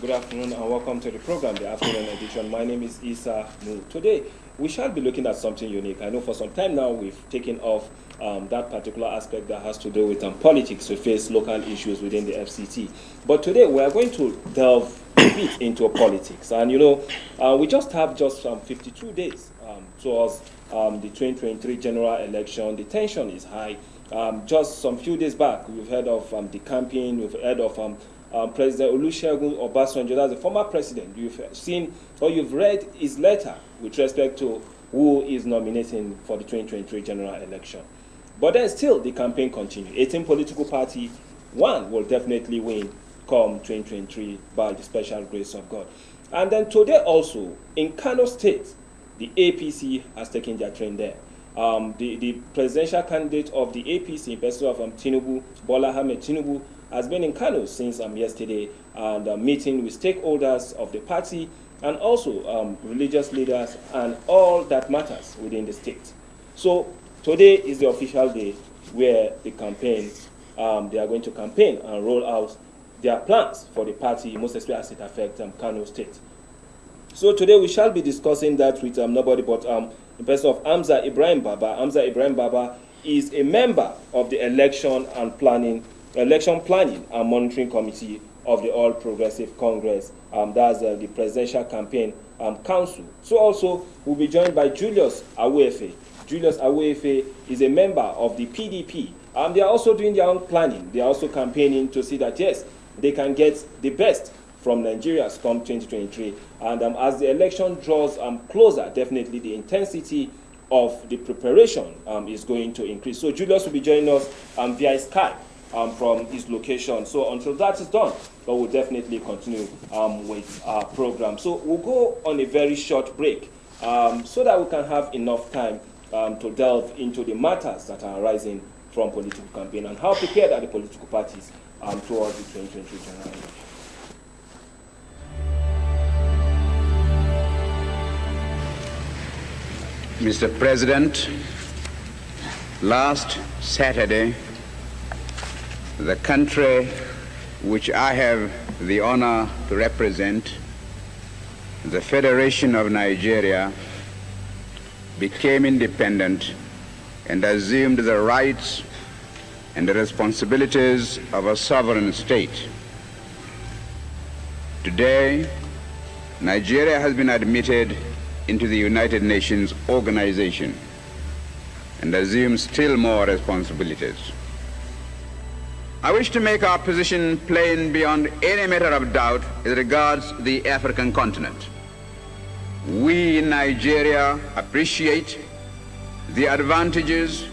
Good afternoon and welcome to the program, the afternoon edition. My name is Isa Mu. Today, we shall be looking at something unique. I know for some time now we've taken off that particular aspect that has to do with politics to face local issues within the FCT. But today we are going to delve a bit into politics. And we just have 52 days towards the 2023 general election. The tension is high. Just some few days back, we've heard of the campaign, we've heard of President Olusegun Obasanjo, that's the former president. You've seen or you've read his letter with respect to who is nominating for the 2023 general election. But then still, the campaign continues. 18 political parties, one will definitely win come 2023 by the special grace of God. And then today also, in Kano State, the APC has taken their train there. The presidential candidate of the APC, in person of Tinubu, Bola Ahmed Tinubu, has been in Kano since yesterday and meeting with stakeholders of the party and also religious leaders and all that matters within the state. So today is the official day where the campaign, they are going to campaign and roll out their plans for the party, most especially as it affects Kano State. So today we shall be discussing that with nobody but in person of Hamza Ibrahim Baba. Hamza Ibrahim Baba is a member of the election planning and monitoring committee of the All Progressive Congress. That's the Presidential Campaign Council. So also we'll be joined by Julius Awefe. Julius Awefe is a member of the PDP. They are also doing their own planning. They are also campaigning to see that, yes, they can get the best from Nigeria come 2023. And as the election draws closer, definitely the intensity of the preparation is going to increase. So Julius will be joining us via Skype from his location. So until that is done, but we'll definitely continue with our program. So we'll go on a very short break so that we can have enough time to delve into the matters that are arising from political campaign and how prepared are the political parties towards the 2023 general election. Mr. President, last Saturday, the country which I have the honor to represent, the Federation of Nigeria, became independent and assumed the rights and the responsibilities of a sovereign state. Today, Nigeria has been admitted into the United Nations organization and assumes still more responsibilities. I wish to make our position plain beyond any matter of doubt as regards the African continent. We in Nigeria appreciate the advantages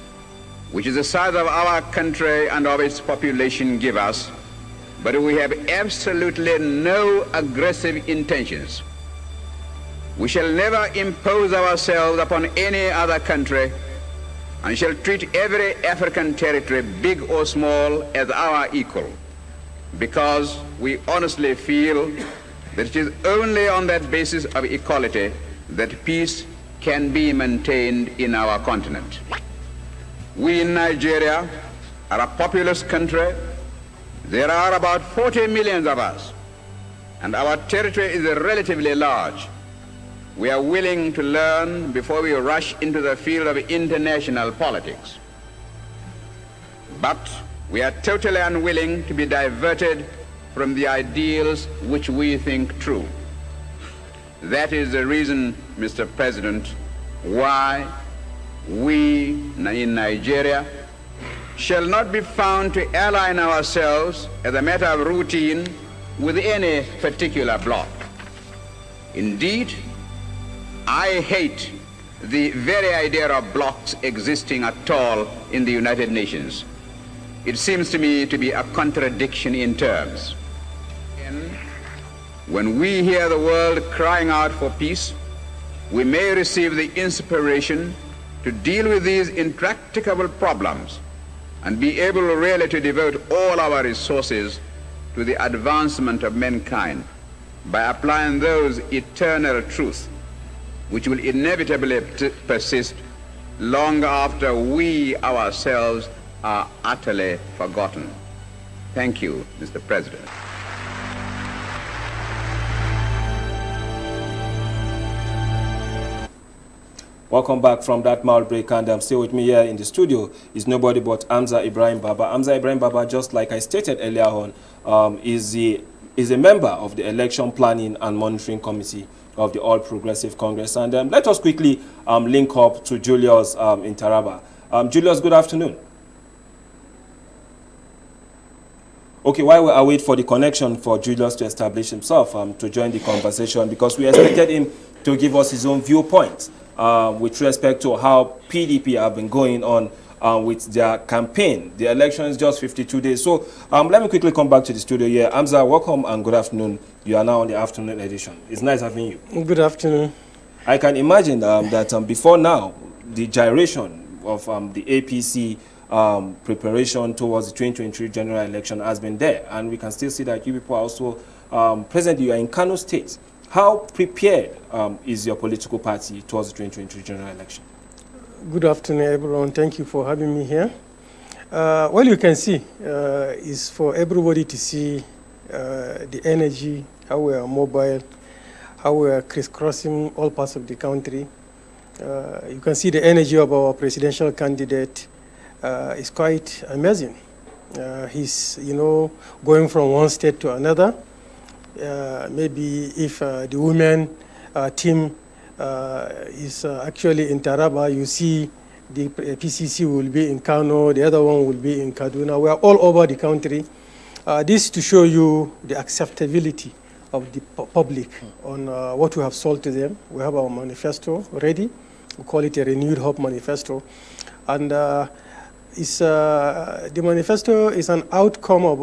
which the size of our country and of its population give us, but we have absolutely no aggressive intentions. We shall never impose ourselves upon any other country and shall treat every African territory, big or small, as our equal, because we honestly feel that it is only on that basis of equality that peace can be maintained in our continent. We in Nigeria are a populous country. There are about 40 million of us, and our territory is relatively large. We are willing to learn before we rush into the field of international politics. But we are totally unwilling to be diverted from the ideals which we think true. That is the reason, Mr. President, why we in Nigeria shall not be found to align ourselves as a matter of routine with any particular bloc. Indeed, I hate the very idea of blocs existing at all in the United Nations. It seems to me to be a contradiction in terms. When we hear the world crying out for peace, we may receive the inspiration to deal with these intractable problems and be able really to devote all our resources to the advancement of mankind by applying those eternal truths which will inevitably persist long after we ourselves are utterly forgotten. Thank you, Mr. President. Welcome back from that mild break, and still with me here in the studio is nobody but Hamza Ibrahim Baba. Hamza Ibrahim Baba, just like I stated earlier on, is a member of the Election Planning and Monitoring Committee of the All Progressive Congress. And let us quickly link up to Julius in Taraba. Julius, good afternoon. Okay, while we await for the connection for Julius to establish himself to join the conversation, because we expected him to give us his own viewpoint with respect to how PDP have been going on with their campaign. The election is just 52 days. So let me quickly come back to the studio here. Hamza, welcome and good afternoon. You are now on the afternoon edition. It's nice having you. Good afternoon. I can imagine that before now, the gyration of the APC preparation towards the 2023 general election has been there, and we can still see that you people are also presently you are in Kano State. How prepared is your political party towards the 2023 general election? Good afternoon, everyone. Thank you for having me here. Well, you can see is for everybody to see the energy, how we are mobile, how we are crisscrossing all parts of the country. You can see the energy of our presidential candidate is quite amazing. He's, going from one state to another. Maybe if the women team is actually in Taraba, you see the PCC will be in Kano, the other one will be in Kaduna. We are all over the country. This to show you the acceptability of the public on what we have sold to them. We have our manifesto ready. We call it a Renewed Hope Manifesto. And the manifesto is an outcome of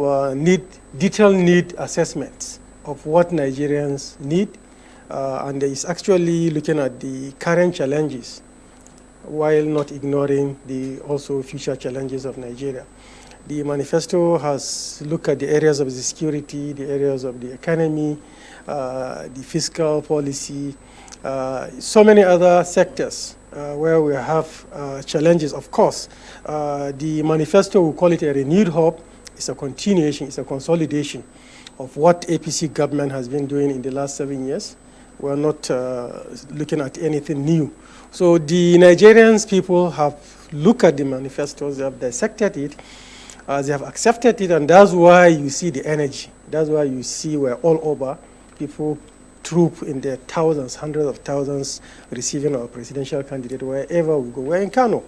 detailed need assessments of what Nigerians need, and it's actually looking at the current challenges while not ignoring the also future challenges of Nigeria. The manifesto has looked at the areas of the security, the areas of the economy, the fiscal policy, so many other sectors where we have challenges. Of course, the manifesto, we call it a renewed hope. It's a continuation, it's a consolidation of what APC government has been doing in the last 7 years. We're not looking at anything new. So the Nigerians people have looked at the manifestos, they have dissected it, they have accepted it, and that's why you see the energy. That's why you see we're all over, people troop in their thousands, hundreds of thousands, receiving our presidential candidate wherever we go. We're in Kano.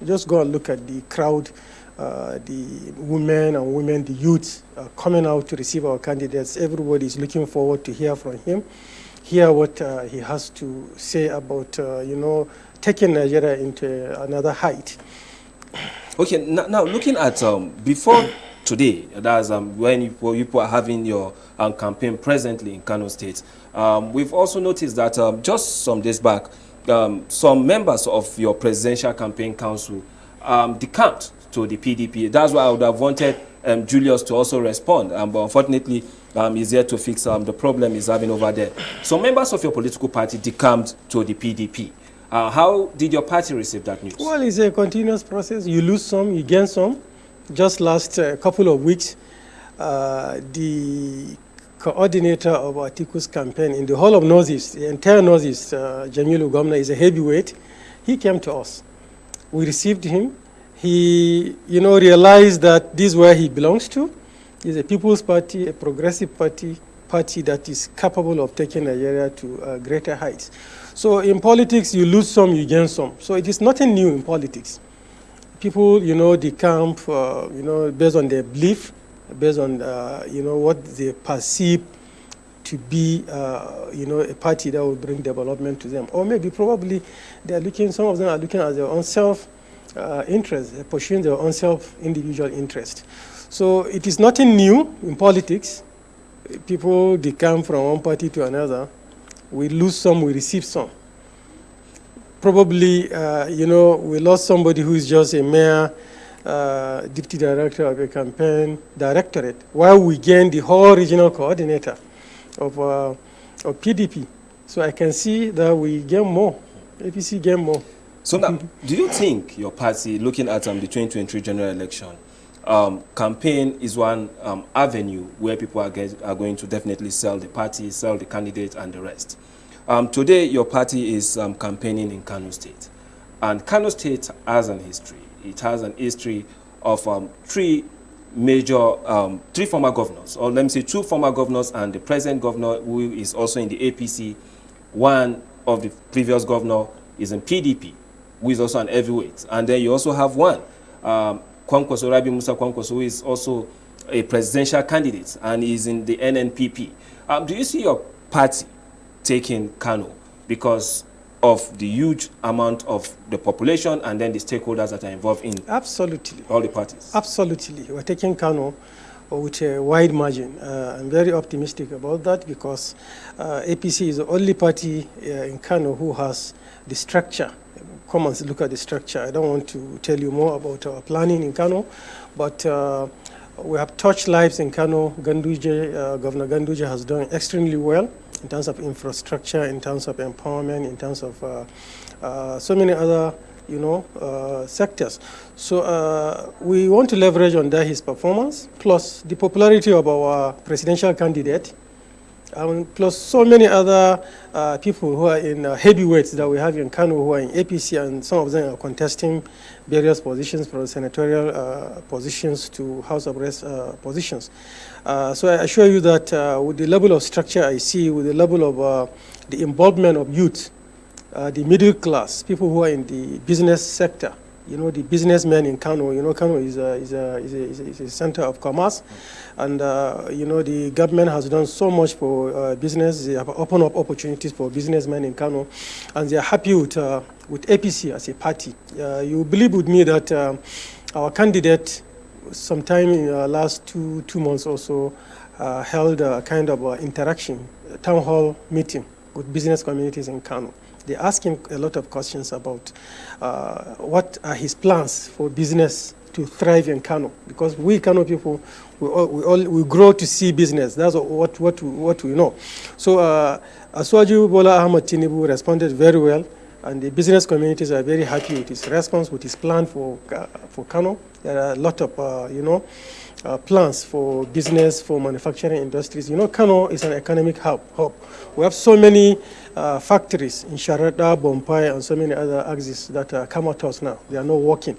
Just go and look at the crowd, the women, the youth coming out to receive our candidates. Everybody is looking forward to hear from him, hear what he has to say about, taking Nigeria into another height. Okay, now looking at before today, that's when you are having your campaign presently in Kano State, we've also noticed that just some days back, some members of your presidential campaign council decamped to the PDP. That's why I would have wanted Julius to also respond, but unfortunately he's here to fix the problem he's having over there. So members of your political party decamped to the PDP. How did your party receive that news? Well, it's a continuous process. You lose some, you gain some. Just last couple of weeks, the coordinator of Atiku's campaign in the whole of Northeast, the entire Northeast, Jamilu Gomna, is a heavyweight. He came to us. We received him. He, realized that this is where he belongs to. He's a people's party, a progressive party that is capable of taking Nigeria to greater heights. So in politics, you lose some, you gain some. So it is nothing new in politics. People, decamp, based on their belief, based on, what they perceive to be, a party that will bring development to them. Or maybe probably some of them are looking at their own self-interest, pursuing their own self-individual interest. So it is nothing new in politics. People decamp from one party to another. We lose some, we receive some. Probably, we lost somebody who is just a mere deputy director of a campaign directorate, while we gained the whole regional coordinator of PDP. So I can see that we gain more, APC gain more. So now, do you think your party, looking at the 2023 general election, campaign is one avenue where people are going to definitely sell the party, sell the candidate, and the rest? Today, your party is campaigning in Kano State. And Kano State has an history. It has an history of three former governors, or let me say 2 former governors and the present governor who is also in the APC. One of the previous governor is in PDP, who is also an heavyweight. And then you also have one, Kwankwaso, Rabi Musa Kwankwaso, who is also a presidential candidate and is in the NNPP. Do you see your party taking Kano because of the huge amount of the population and then the stakeholders that are involved in Absolutely. all the parties? Absolutely. We're taking Kano with a wide margin. I'm very optimistic about that because APC is the only party in Kano who has the structure. Come and look at the structure. I don't want to tell you more about our planning in Kano, but we have touched lives in Kano. Governor Ganduje has done extremely well in terms of infrastructure, in terms of empowerment, in terms of so many other sectors. So we want to leverage on that his performance, plus the popularity of our presidential candidate, plus so many other people who are in heavyweights that we have in Kano who are in APC, and some of them are contesting various positions from senatorial positions to House of Reps positions. So I assure you that with the level of structure I see, with the level of the involvement of youth, the middle class, people who are in the business sector, the businessmen in Kano. Kano is a center of commerce, and the government has done so much for business. They have opened up opportunities for businessmen in Kano, and they are happy with APC as a party. You believe with me that our candidate, sometime in the last two months or so, held a kind of interaction, town hall meeting with business communities in Kano. They ask him a lot of questions about what are his plans for business to thrive in Kano, because we Kano people, we grow to see business. That's what we know. So Asuwaju Bola Ahmed Tinubu responded very well, and the business communities are very happy with his response, with his plan for Kano. There are a lot of plans for business, for manufacturing industries. Kano is an economic hub. We have so many factories in Sharada, Bompai, and so many other axes that come at us now. They are not working.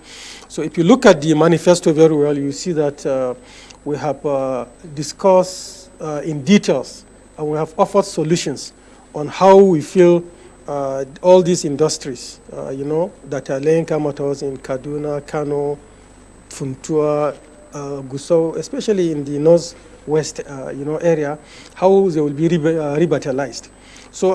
So if you look at the manifesto very well, you see that we have discussed in details, and we have offered solutions on how we feel all these industries, that are laying come at us in Kaduna, Kano, Funtua, Gusau, especially in the northwest, area, how they will be revitalized. So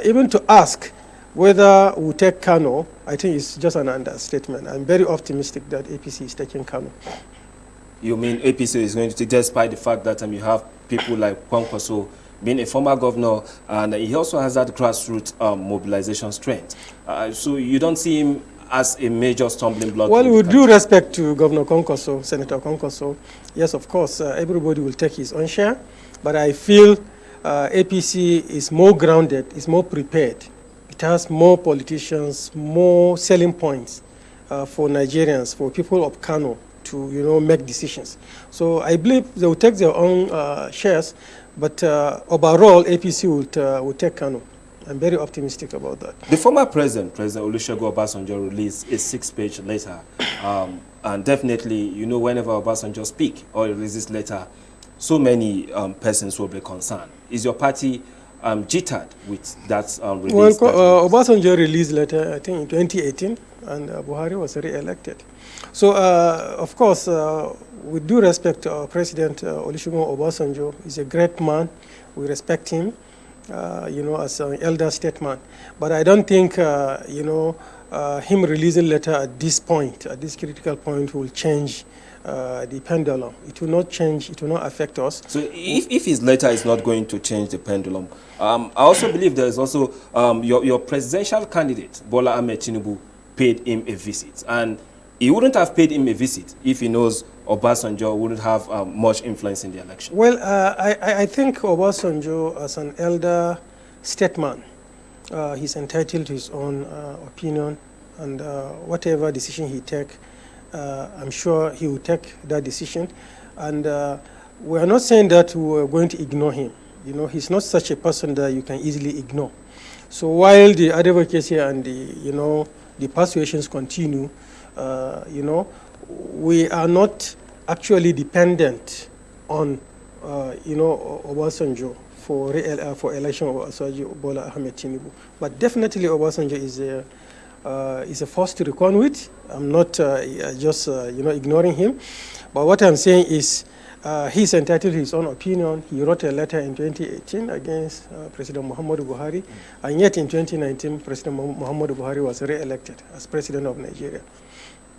even to ask whether we take Kano, I think it's just an understatement. I'm very optimistic that APC is taking Kano. You mean APC is going to take, despite the fact that you have people like Kwankwaso being a former governor, and he also has that grassroots mobilization strength. So you don't see him as a major stumbling block? Well, with due respect to Governor Kwankwaso, Senator Kwankwaso, yes, of course, everybody will take his own share, but I feel APC is more grounded, is more prepared. It has more politicians, more selling points for Nigerians, for people of Kano to, make decisions. So I believe they will take their own shares, but overall, APC will take Kano. I'm very optimistic about that. The former President Olusegun Obasanjo, released a 6-page letter, and definitely, whenever Obasanjo speaks or releases letter, so many persons will be concerned. Is your party jittered with that release? Well, Obasanjo released letter, I think, in 2018, and Buhari was re-elected. So, of course, with due respect to our President Olusegun Obasanjo, he's a great man. We respect him. As an elder statesman. But I don't think, him releasing letter at this point, at this critical point, will change the pendulum. It will not change, it will not affect us. So if his letter is not going to change the pendulum, I also believe there is also your presidential candidate, Bola Ahmed Tinubu, paid him a visit. And he wouldn't have paid him a visit if he knows Obasanjo wouldn't have much influence in the election. Well, I think Obasanjo, as an elder statesman, he's entitled to his own opinion, and whatever decision he take, I'm sure he will take that decision. And we are not saying that we are going to ignore him. He's not such a person that you can easily ignore. So while the advocacy and the persuasions continue, we are not actually dependent on, Obasanjo for election of Asuwaji Bola Ahmed Tinubu. But definitely Obasanjo is a force to reckon with. I'm not just ignoring him. But what I'm saying is he's entitled to his own opinion. He wrote a letter in 2018 against President Muhammadu Buhari, and yet in 2019, President Muhammadu Buhari was re-elected as president of Nigeria.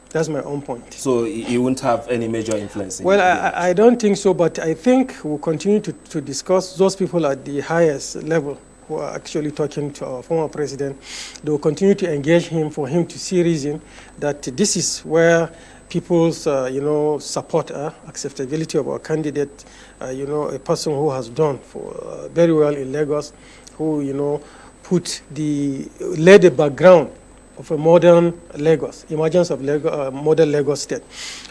That's my own point. So he won't have any major influence? Well, I don't think so, but I think we'll continue to discuss those people at the highest level who are actually talking to our former president. They will continue to engage him for him to see reason that this is where people's support, acceptability of our candidate, a person who has done very well in Lagos, who laid the background of a modern Lagos, emergence of modern Lagos state,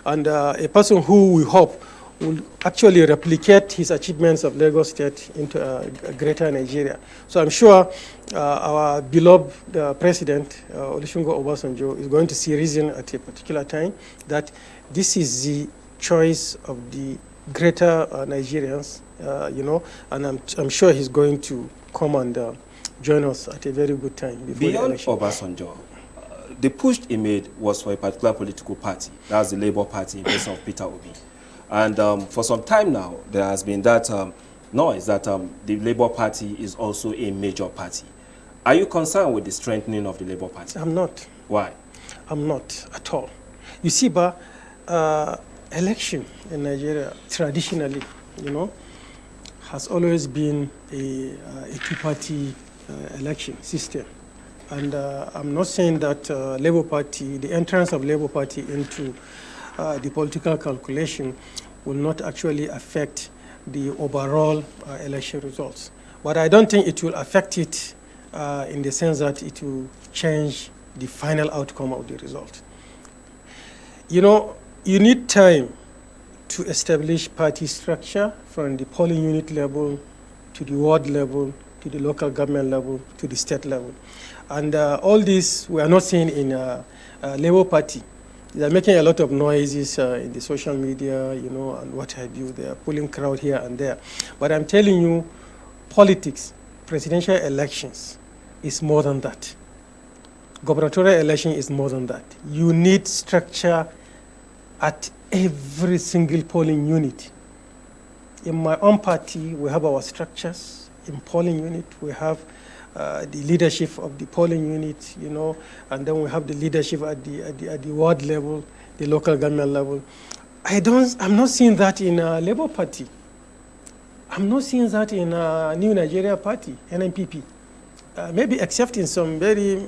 and a person who we hope will actually replicate his achievements of Lagos state into a greater Nigeria. So I'm sure our beloved President, Olusegun Obasanjo, is going to see reason at a particular time that this is the choice of the greater Nigerians, and I'm sure he's going to come and join us at a very good time. Beyond Obasanjo, the push he made was for a particular political party. That's the Labour Party in person of Peter Obi. And for some time now, there has been that noise that the Labour Party is also a major party. Are you concerned with the strengthening of the Labour Party? I'm not. Why? I'm not at all. You see, election in Nigeria, traditionally, has always been a two-party election system. And I'm not saying that Labour Party, the entrance of Labour Party into the political calculation will not actually affect the overall election results. But I don't think it will affect it in the sense that it will change the final outcome of the result. You need time to establish party structure from the polling unit level to the ward level, to the local government level, to the state level. And all this we are not seeing in Labour Party. They are making a lot of noises in the social media, and what have you. They are pulling crowd here and there. But I'm telling you, politics, presidential elections is more than that. Gubernatorial election is more than that. You need structure at every single polling unit. In my own party, we have our structures. In polling unit, we have the leadership of the polling unit, and then we have the leadership at the ward level, the local government level. I'm not seeing that in Labour Party. I'm not seeing that in New Nigeria Party, NNPP. Maybe except in some they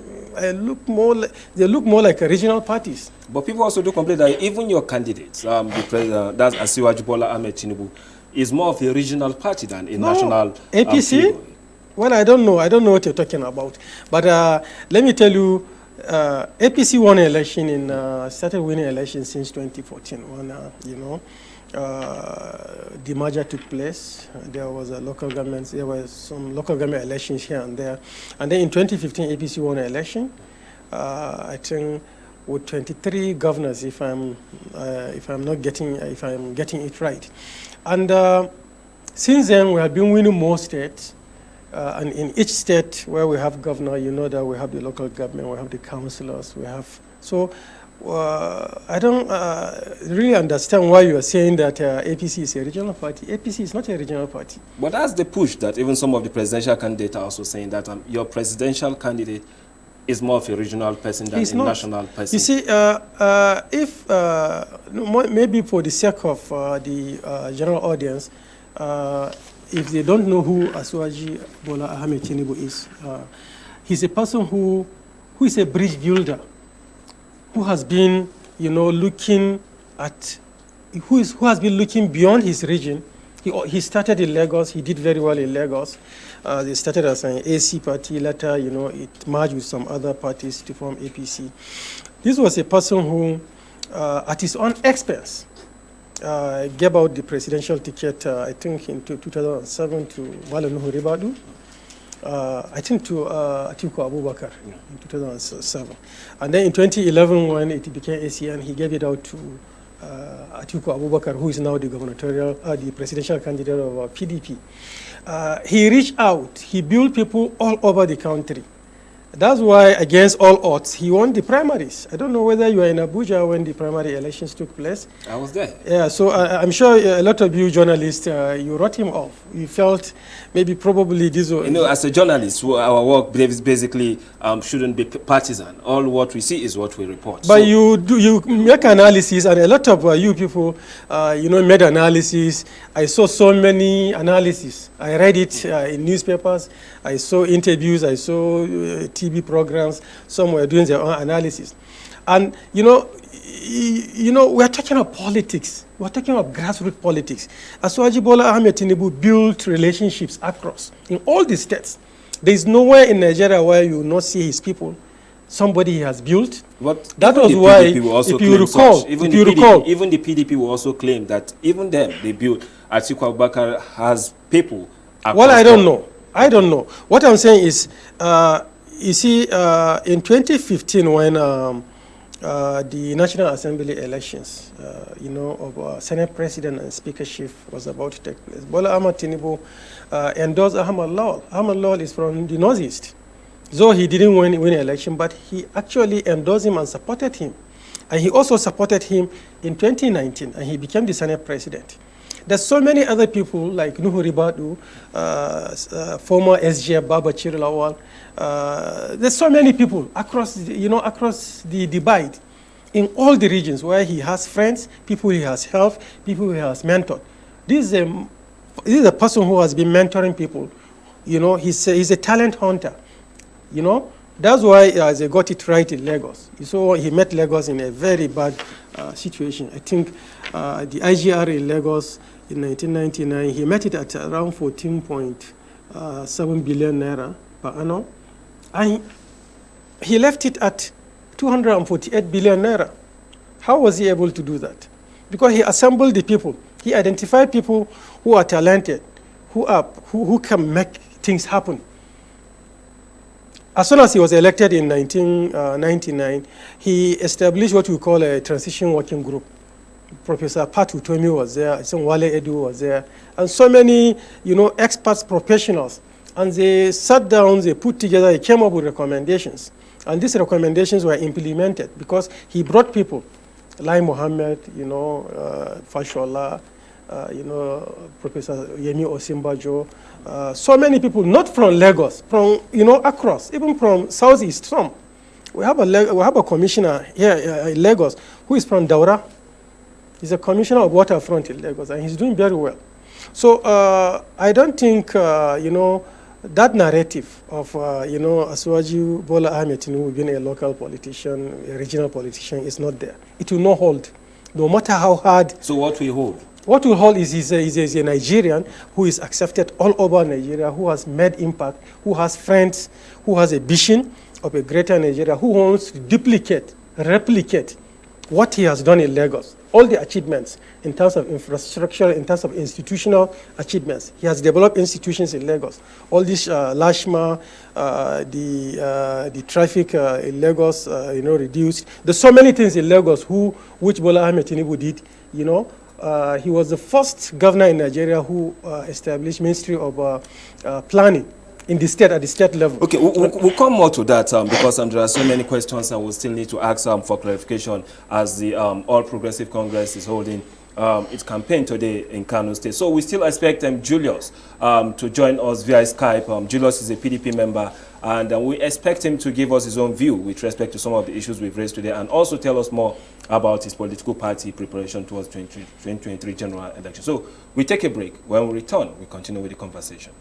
look more like regional parties. But people also do complain that even your candidates, the president, that's Asuwaji Bola Ahmed Tinubu, is more of a regional party than a national APC. Well, I don't know what you're talking about. But let me tell you, APC won an election started winning elections since 2014 when, the merger took place. There was there were some local government elections here and there. And then in 2015, APC won an election, I think with 23 governors, if I'm getting it right. And since then, we have been winning more states. And in each state where we have governor, that we have the local government, we have the councillors, we have. So I don't really understand why you are saying that APC is a regional party. APC is not a regional party. But that's the push that even some of the presidential candidates are also saying that your presidential candidate is more of a regional person than a national person. You see, if maybe for the sake of the general audience, if they don't know who Asuwaji Bola Ahmed Tinubu is, he's a person who is a bridge builder, who has been, looking at, who has been looking beyond his region. He started in Lagos. He did very well in Lagos. They started as an AC party. Later, it merged with some other parties to form APC. This was a person who, at his own expense, gave out the presidential ticket, I think, in 2007 to Wale Nuhu Ribadu. I think to Atiku Abubakar in 2007. And then in 2011, when it became ACN, he gave it out to Atiku Abubakar, who is now the the presidential candidate of PDP. He reached out, he built people all over the country. That's why, against all odds, he won the primaries. I don't know whether you were in Abuja when the primary elections took place. I was there. Yeah, so I'm sure a lot of you journalists, you wrote him off. You felt maybe probably this was... You know, as a journalist, our work basically shouldn't be partisan. All what we see is what we report. But so you make analysis, and a lot of you people, made analysis. I saw so many analyses. I read it in newspapers. I saw interviews. I saw TV programs. Some were doing their own analysis. And, we are talking about politics. We're talking about grassroots politics. Asuwaji Bola Ahmed Tinubu built relationships across in all the states. There is nowhere in Nigeria where you will not see his people. Somebody he has built. But that was why, if you recall, even the PDP will also claim that even them, they built. Atiku Abubakar has people. Well, I don't know. I don't know. What I'm saying is, you see, in 2015, when the National Assembly elections, of Senate President and Speakership was about to take place, Bola Ahmed Tinubu endorsed Ahmad Lawal. Ahmad Lawal is from the Northeast. Though he didn't win the election, but he actually endorsed him and supported him. And he also supported him in 2019, and he became the Senate President. There's so many other people like Nuhu Ribadu, former SGF Babachir Lawal. There's so many people across the divide in all the regions where he has friends, people he has helped, people he has mentored. This is a person who has been mentoring people. He's a talent hunter. That's why they got it right in Lagos. So he met Lagos in a very bad situation. I think the IGR in Lagos in 1999, he met it at around 14.7 billion naira per annum. And he left it at 248 billion naira. How was he able to do that? Because he assembled the people. He identified people who are talented, who can make things happen. As soon as he was elected in 1999, he established what we call a transition working group. Professor Patu Tomi was there, Wale Edu was there, and so many, experts, professionals. And they sat down, they put together, they came up with recommendations. And these recommendations were implemented because he brought people, Lai Mohammed, Fashola, Professor Yemi Osinbajo, so many people, not from Lagos, from, across, even from Southeast, some. We have a commissioner here in Lagos who is from Daura. He's a commissioner of waterfront in Lagos, and he's doing very well. So I don't think, that narrative of, Asuwaji Bola Ahmed Tinubu being a local politician, a regional politician, is not there. It will not hold, no matter how hard. So what will hold? What will hold is he's a Nigerian who is accepted all over Nigeria, who has made impact, who has friends, who has a vision of a greater Nigeria, who wants to replicate what he has done in Lagos, all the achievements in terms of infrastructure, in terms of institutional achievements. He has developed institutions in Lagos. All this Lashma, the traffic in Lagos, reduced. There's so many things in Lagos which Bola Ahmed Tinubu did, he was the first governor in Nigeria who established Ministry of Planning in the state, at the state level. Okay, we'll come more to that because there are so many questions and we'll still need to ask for clarification as the All Progressive Congress is holding its campaign today in Kano State. So we still expect Julius to join us via Skype. Julius is a PDP member, and we expect him to give us his own view with respect to some of the issues we've raised today, and also tell us more about his political party preparation towards 2023 general election. So we take a break. When we return, we continue with the conversation.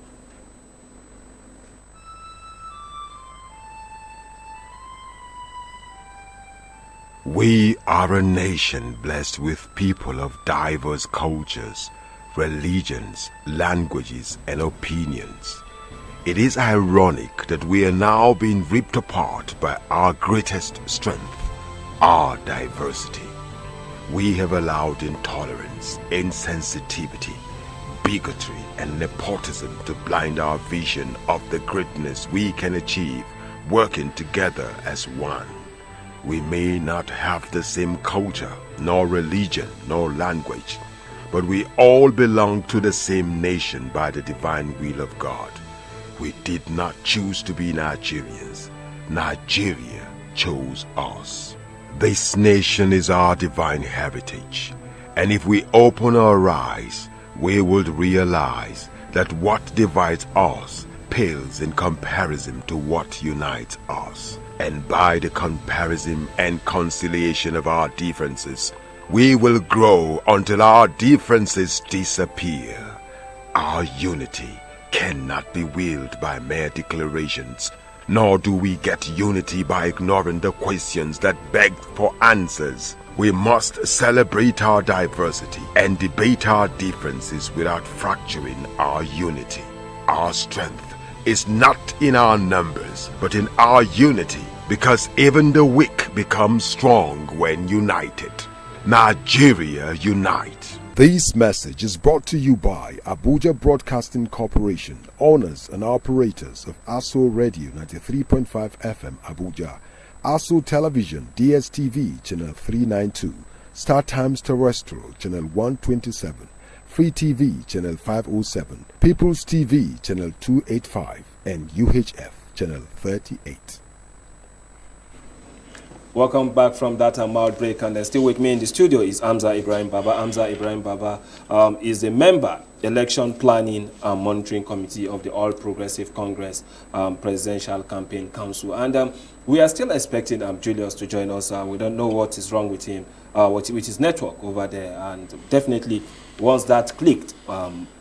We are a nation blessed with people of diverse cultures, religions, languages, and opinions. It is ironic that we are now being ripped apart by our greatest strength, our diversity. We have allowed intolerance, insensitivity, bigotry and nepotism to blind our vision of the greatness we can achieve working together as one. We may not have the same culture, nor religion, nor language, but we all belong to the same nation by the divine will of God. We did not choose to be Nigerians. Nigeria chose us. This nation is our divine heritage, and if we open our eyes, we would realize that what divides us pales in comparison to what unites us. And by the comparison and conciliation of our differences, we will grow until our differences disappear. Our unity cannot be willed by mere declarations, nor do we get unity by ignoring the questions that beg for answers. We must celebrate our diversity and debate our differences without fracturing our unity. Our strength is not in our numbers, but in our unity, because even the weak become strong when united. Nigeria unite. This message is brought to you by Abuja Broadcasting Corporation, owners and operators of ASO Radio 93.5 FM Abuja, ASO Television DSTV Channel 392, Star Times Terrestrial Channel 127, Free TV Channel 507, People's TV Channel 285, and UHF Channel 38. Welcome back from that mild break, and still with me in the studio is Hamza Ibrahim Baba. Hamza Ibrahim Baba is a member, Election Planning and Monitoring Committee of the All Progressive Congress Presidential Campaign Council. And we are still expecting Julius to join us. We don't know what is wrong with him, with his network over there. And definitely, once that clicked,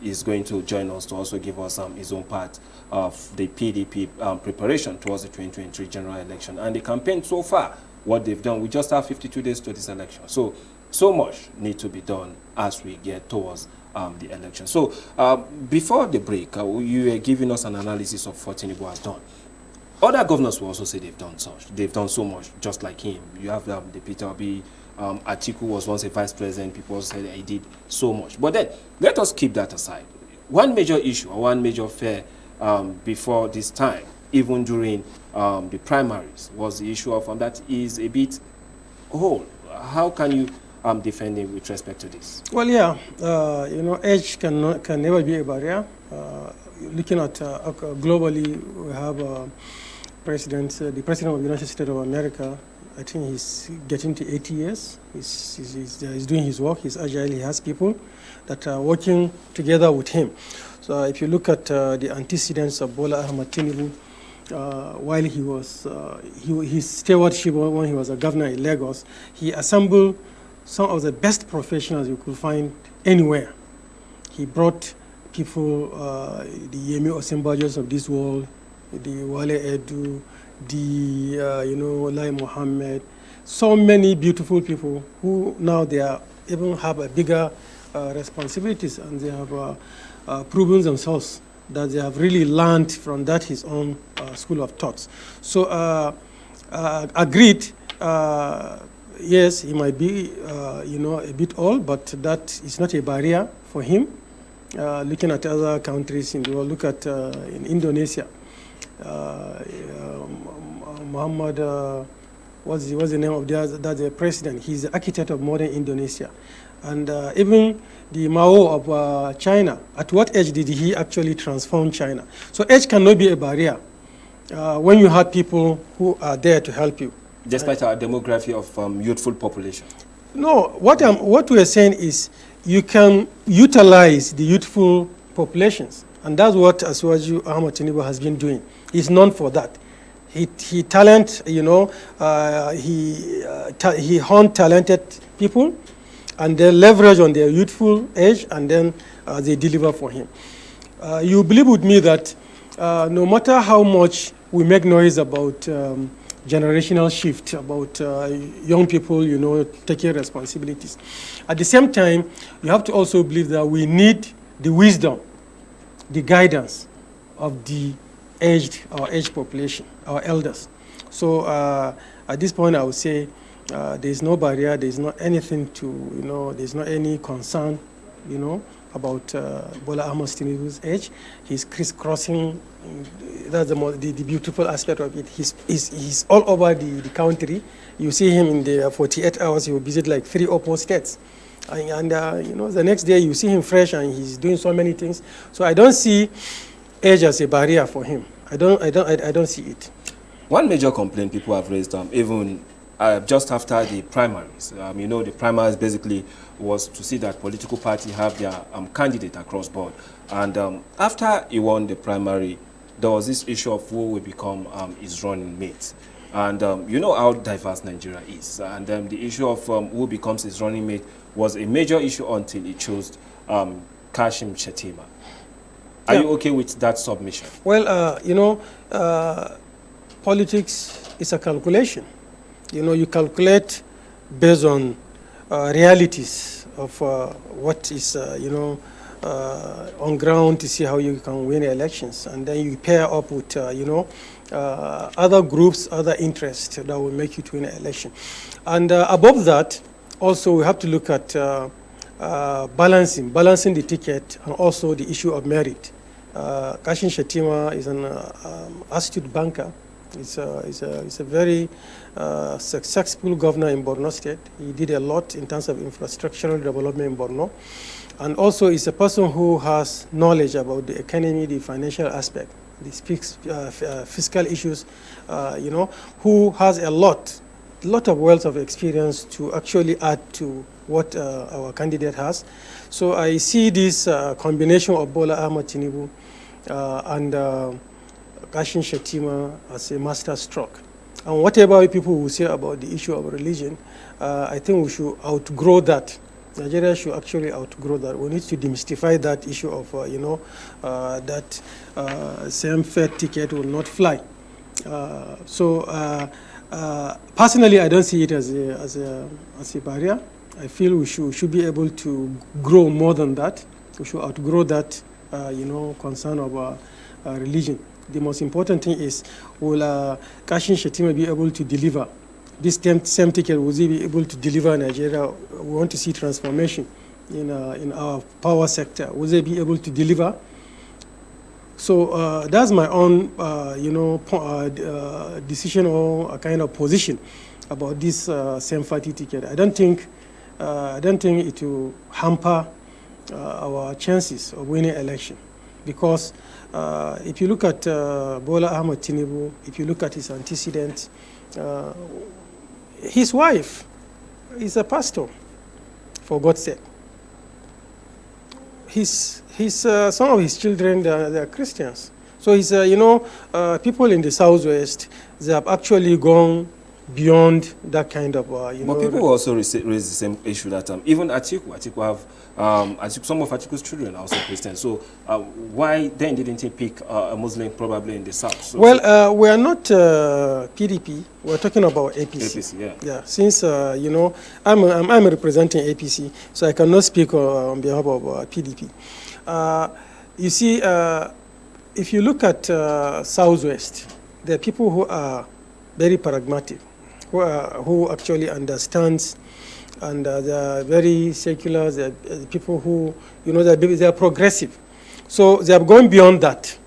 he's going to join us to also give us his own part of the PDP preparation towards the 2023 general election. And the campaign so far, what they've done, we just have 52 days to this election. So much need to be done as we get towards the election. So before the break, you were giving us an analysis of what Tinubu has done. Other governors will also say they've done such. They've done so much, just like him. You have the Peter Obi, Atiku was once a vice president. People said he did so much. But then, let us keep that aside. One major issue, or one major fear before this time, even during the primaries, was the issue of that is a bit whole. How can you defend him with respect to this? Well, yeah, age can never be a barrier. Looking at globally, we have the President of the United States of America. I think he's getting to 80 years. He's doing his work. He's agile. He has people that are working together with him. So if you look at the antecedents of Bola Ahmed Tinubu, while he was his stewardship when he was a governor in Lagos, he assembled some of the best professionals you could find anywhere. He brought people, the Yemi Osinbajos of this world, the Wale Edu, the Lai Mohammed, so many beautiful people who now they are even have a bigger responsibilities, and they have proven themselves that they have really learned from that his own school of thoughts. So agreed, yes, he might be a bit old, but that is not a barrier for him. Looking at other countries in the world, look at in Indonesia, Muhammad, what's the name of the president? He's the architect of modern Indonesia. And even the Mao of China, at what age did he actually transform China? So age cannot be a barrier when you have people who are there to help you. Despite our demography of youthful population. No, what we are saying is you can utilize the youthful populations, and that's what Asiwaju Ahmed Tinubu has been doing. He's known for that. He talent, he hunt talented people, and they leverage on their youthful age, and then they deliver for him. You believe with me that no matter how much we make noise about generational shift, about young people, taking responsibilities, at the same time, you have to also believe that we need the wisdom, the guidance of the our aged population, our elders. So at this point, I would say there is no barrier, there is not anything to, there's not any concern, about Bola Ahmed Tinubu's age. He's crisscrossing. That's the beautiful aspect of it. He's all over the country. You see him in the 48 hours, he will visit like 3 or 4 states. And the next day you see him fresh and he's doing so many things. So I don't see age as a barrier for him. I don't see it. One major complaint people have raised, even just after the primaries, the primaries basically was to see that political party have their candidate across board. And after he won the primary, there was this issue of who will become his running mate. And you know how diverse Nigeria is. And the issue of who becomes his running mate was a major issue until he chose Kashim Shettima. Are you okay with that submission? Well, politics is a calculation. You calculate based on realities of what is, on ground to see how you can win elections. And then you pair up with, other groups, other interests that will make you to win an election. And above that, also we have to look at balancing the ticket and also the issue of merit. Kashim Shettima is an astute banker. He's a very successful governor in Borno State. He did a lot in terms of infrastructural development in Borno. And also is a person who has knowledge about the economy, the financial aspect, the fiscal issues, who has a lot of wealth of experience to actually add to what our candidate has. So I see this combination of Bola Ahmed Tinubu and Kashim Shettima as a master stroke. And whatever people will say about the issue of religion, I think we should outgrow that. Nigeria should actually outgrow that. We need to demystify that issue of, that same-faith ticket will not fly. Personally, I don't see it as a barrier. I feel we should be able to grow more than that. We should outgrow that, concern of religion. The most important thing is, will Kashim Shettima be able to deliver? This same ticket, will he be able to deliver Nigeria? We want to see transformation in our power sector. Will they be able to deliver? So that's my own, decision or a kind of position about this same party ticket. I don't think it will hamper our chances of winning election, because if you look at Bola Ahmed Tinubu, if you look at his antecedents, his wife is a pastor, for God's sake. Some of his children, they are Christians. So he's, people in the Southwest, they have actually gone beyond that kind of, But people also raise the same issue that even Atiku have, some of Atiku's children are also Christian. So why then didn't he pick a Muslim probably in the South? So we are not PDP. We're talking about APC. APC, yeah. Yeah, since, I'm representing APC, so I cannot speak on behalf of PDP. You see, if you look at Southwest, there are people who are very pragmatic, who actually understands, and they are very secular. They are people who, they are progressive. So they have gone beyond that,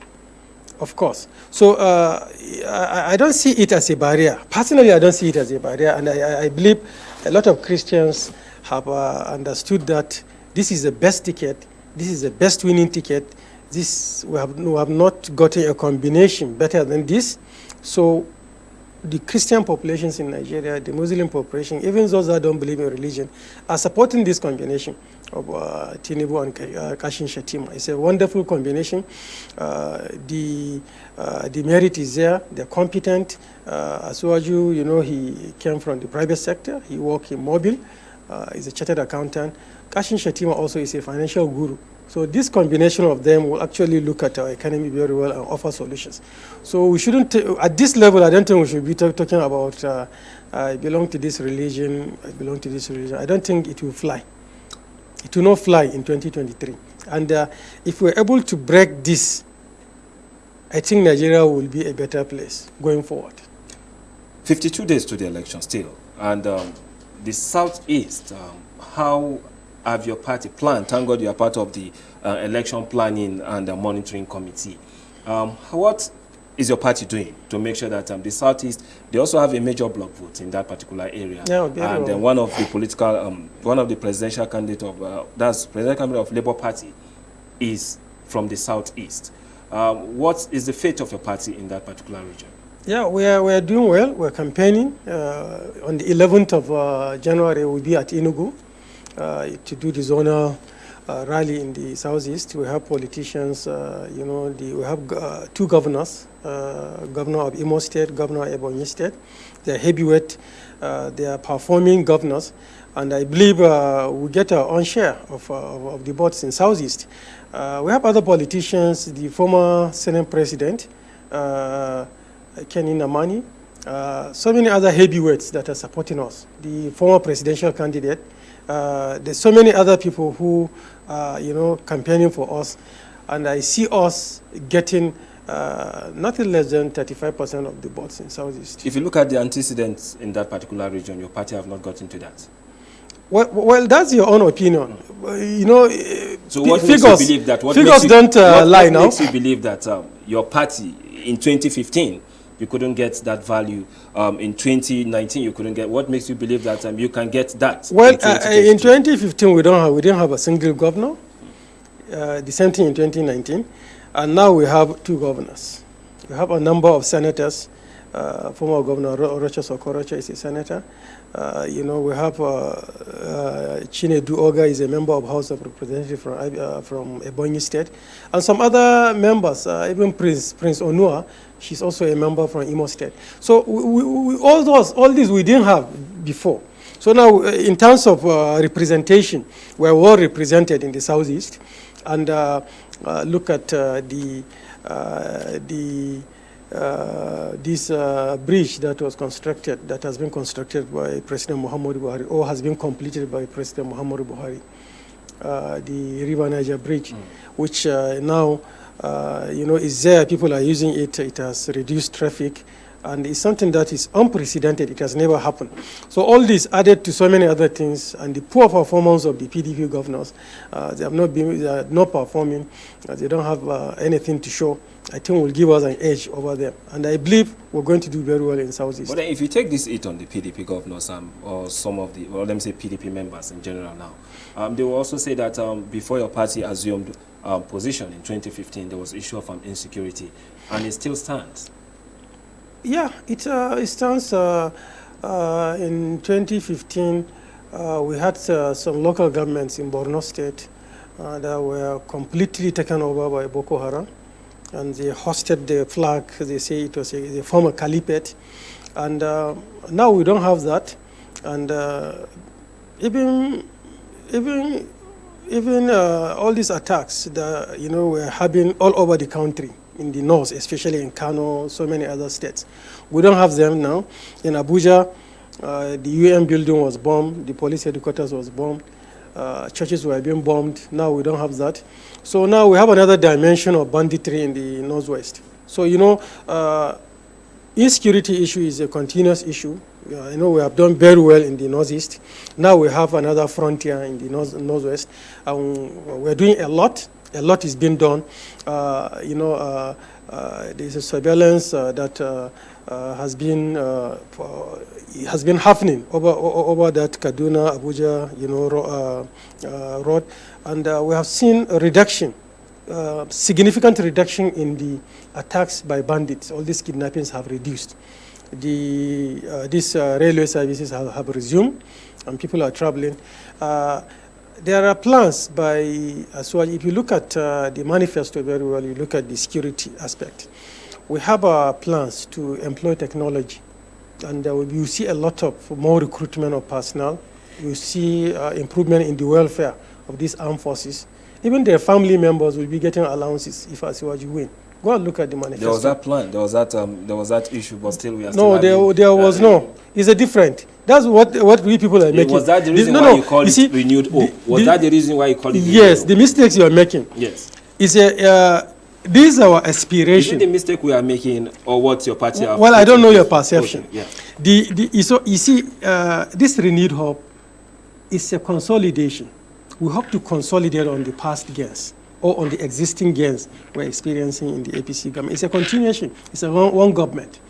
of course. So I don't see it as a barrier. Personally, I don't see it as a barrier, and I believe a lot of Christians have understood that this is the best ticket, this is the best winning ticket. We have not gotten a combination better than this. So the Christian populations in Nigeria, the Muslim population, even those that don't believe in religion, are supporting this combination of Tinubu and Kashim Shettima. It's a wonderful combination. The merit is there. They're competent. Asuwaju, he came from the private sector. He worked in Mobile. He's a chartered accountant. Kashim Shettima also is a financial guru. So this combination of them will actually look at our economy very well and offer solutions. So we shouldn't, at this level, I don't think we should be talking about I belong to this religion, I belong to this religion. I don't think it will fly. It will not fly in 2023. And if we're able to break this, I think Nigeria will be a better place going forward. 52 days to the election still. And the Southeast, how have your party planned? Thank God you are part of the election planning and the monitoring committee. What is your party doing to make sure that the Southeast, they also have a major block vote in that particular area? Yeah, and then one of the presidential candidate of, that's presidential candidate of Labour Party is from the Southeast. What is the fate of your party in that particular region? Yeah, we are doing well. We're campaigning. On the 11th of January, we'll be at Enugu to do the zonal rally in the Southeast. We have politicians, we have two governors, governor of Imo State, governor of Ebonyi State. They're heavyweight, they are performing governors, and I believe we get our own share of the votes in Southeast. We have other politicians, the former Senate President, Kenny Namani, so many other heavyweights that are supporting us. The former presidential candidate, there's so many other people who are, campaigning for us, and I see us getting nothing less than 35% of the votes in Southeast. If you look at the antecedents in that particular region, your party have not gotten to that. Well, that's your own opinion. So what figures, makes you believe that? Figures don't lie now. What makes you believe that your party in 2015 you couldn't get that value? In 2019 you couldn't get. What makes you believe that you can get that? Well, in 2015 we didn't have a single governor. The same thing in 2019, and now we have two governors. We have a number of senators. Former Governor Rocha Sokorocha is a senator. We have Chinedu Oga is a member of House of Representatives from Ebonyi State, and some other members, even Prince Onua, she's also a member from Imo State. So all these we didn't have before. So now, in terms of representation, we're well represented in the Southeast, and look at this bridge that has been constructed by President Muhammadu Buhari, or has been completed by President Muhammadu Buhari, the River Niger Bridge, which now, is there. People are using it. It has reduced traffic, and it's something that is unprecedented. It has never happened. So all this added to so many other things, and the poor performance of the PDP governors, they are not performing. They don't have anything to show. I think will give us an edge over them, and I believe we're going to do very well in Southeast. But then if you take this hit on the PDP governors or some of the, or let me say PDP members in general now, they will also say that before your party assumed position in 2015, there was issue of insecurity, and it still stands. Yeah, it stands. In 2015, we had some local governments in Borno State that were completely taken over by Boko Haram, and they hosted the flag. They say it was a former caliphate, and now we don't have that. And even all these attacks that we're having all over the country, in the north, especially in Kano, so many other states, we don't have them now. In Abuja, the UN building was bombed, the police headquarters was bombed, churches were being bombed. Now we don't have that. So now we have another dimension of banditry in the northwest. So insecurity issue is a continuous issue. I know we have done very well in the northeast. Now we have another frontier in the northwest, and we're doing a lot. A lot is being done. There's a surveillance that has been happening over that Kaduna, Abuja, road, and we have seen a reduction, significant reduction in the attacks by bandits. All these kidnappings have reduced. These railway services have resumed, and people are traveling. There are plans by, as well, if you look at the manifesto very well, you look at the security aspect. We have plans to employ technology, and you see a lot of more recruitment of personnel. You see improvement in the welfare of these armed forces. Even their family members will be getting allowances if Asiwaju win. Go and look at the manifesto. There was that plan, there was that issue, but still we are still... No, there was no. It's a different. That's what we people are making. Was that the reason why you call it renewed hope? Was that the reason why you call it renewed hope? Yes, the mistakes you are making. Yes. It's this is our aspiration. Is it the mistake we are making, or what your party are... Well, I don't know your perception. Okay, yeah. So you see, this renewed hope is a consolidation we hope to consolidate on the past gains or on the existing gains we're experiencing in the APC government. It's a continuation. It's a one government.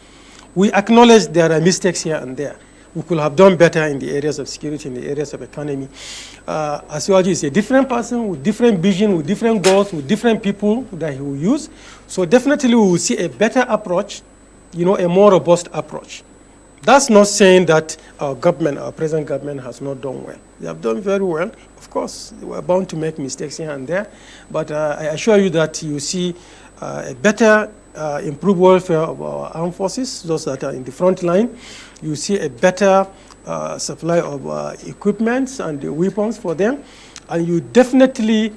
We acknowledge there are mistakes here and there. We could have done better in the areas of security, in the areas of economy. Asiwaju is a different person with different vision, with different goals, with different people that he will use. So definitely we will see a better approach, a more robust approach. That's not saying that our government, our present government, has not done well. They have done very well. Of course, we're bound to make mistakes here and there, but I assure you that you see a better improved welfare of our armed forces, those that are in the front line. You see a better supply of equipment and weapons for them, and you definitely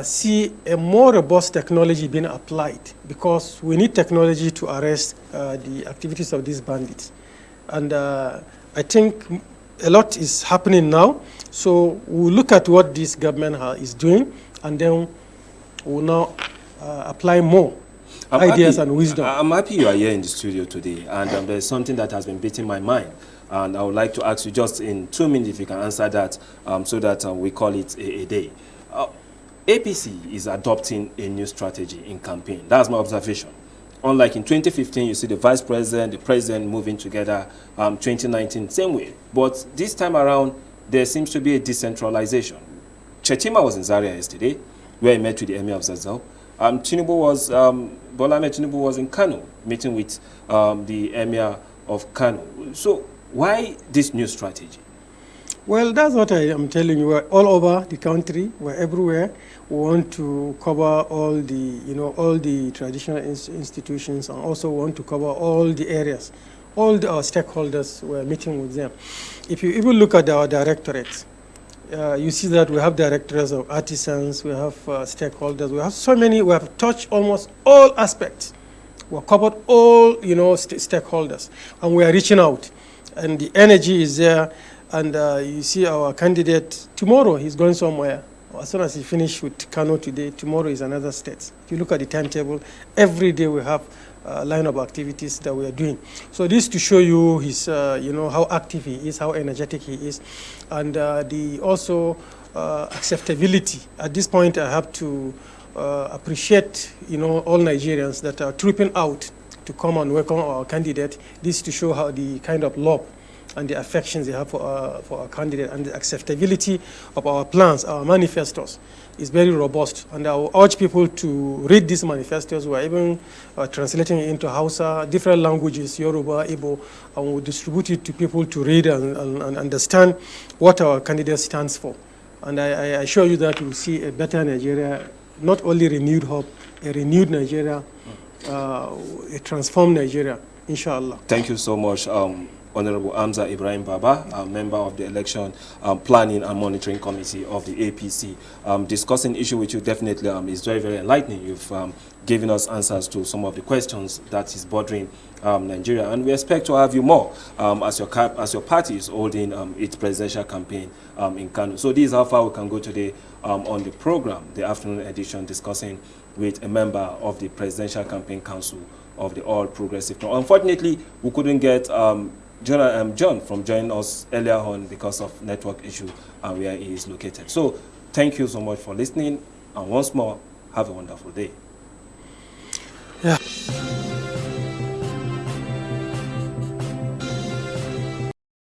see a more robust technology being applied, because we need technology to arrest the activities of these bandits. And I think a lot is happening now. So we'll look at what this government is doing, and then we'll now apply more ideas and wisdom. I'm happy you are here in the studio today, and there's something that has been beating my mind. And I would like to ask you just in 2 minutes if you can answer that, so that we call it a day. APC is adopting a new strategy in campaign. That's my observation. Unlike in 2015, you see the vice president, the president moving together, 2019, same way. But this time around, there seems to be a decentralization. Chetima was in Zaria yesterday, where he met with the Emir of Zazzau. Bola Ahmed Tinubu was in Kano, meeting with the Emir of Kano. So why this new strategy? Well, that's what I am telling you. We're all over the country. We're everywhere. We want to cover all the, all the traditional institutions, and also want to cover all the areas. All our stakeholders, we're meeting with them. If you even look at our directorates, you see that we have directors of artisans, we have stakeholders, we have so many, we have touched almost all aspects. We've covered all, stakeholders, and we are reaching out. And the energy is there. And you see our candidate, tomorrow he's going somewhere. As soon as he finished with Kano today, tomorrow is another state. If you look at the timetable, every day we have a line of activities that we are doing. So this to show you his, how active he is, how energetic he is, and the also acceptability. At this point, I have to appreciate, all Nigerians that are trooping out to come and welcome our candidate. This to show how the kind of love and the affections they have for our candidate, and the acceptability of our plans, our manifestos, is very robust. And I will urge people to read these manifestos. We are even translating it into Hausa, different languages, Yoruba, Igbo, and we'll distribute it to people to read and understand what our candidate stands for. And I assure you that you'll see a better Nigeria, not only renewed hope, a renewed Nigeria, a transformed Nigeria, inshallah. Thank you so much. Honorable Hamza Ibrahim Baba, a member of the Election Planning and Monitoring Committee of the APC. Discussing issue with you definitely is very, very enlightening. You've given us answers to some of the questions that is bothering Nigeria, and we expect to have you more as your party is holding its presidential campaign in Kano. So this is how far we can go today on the program, the afternoon edition, discussing with a member of the Presidential Campaign Council of the All Progressive. Unfortunately, we couldn't get John from joining us earlier on because of network issue and where he is located. So thank you so much for listening, and once more, have a wonderful day. Yeah.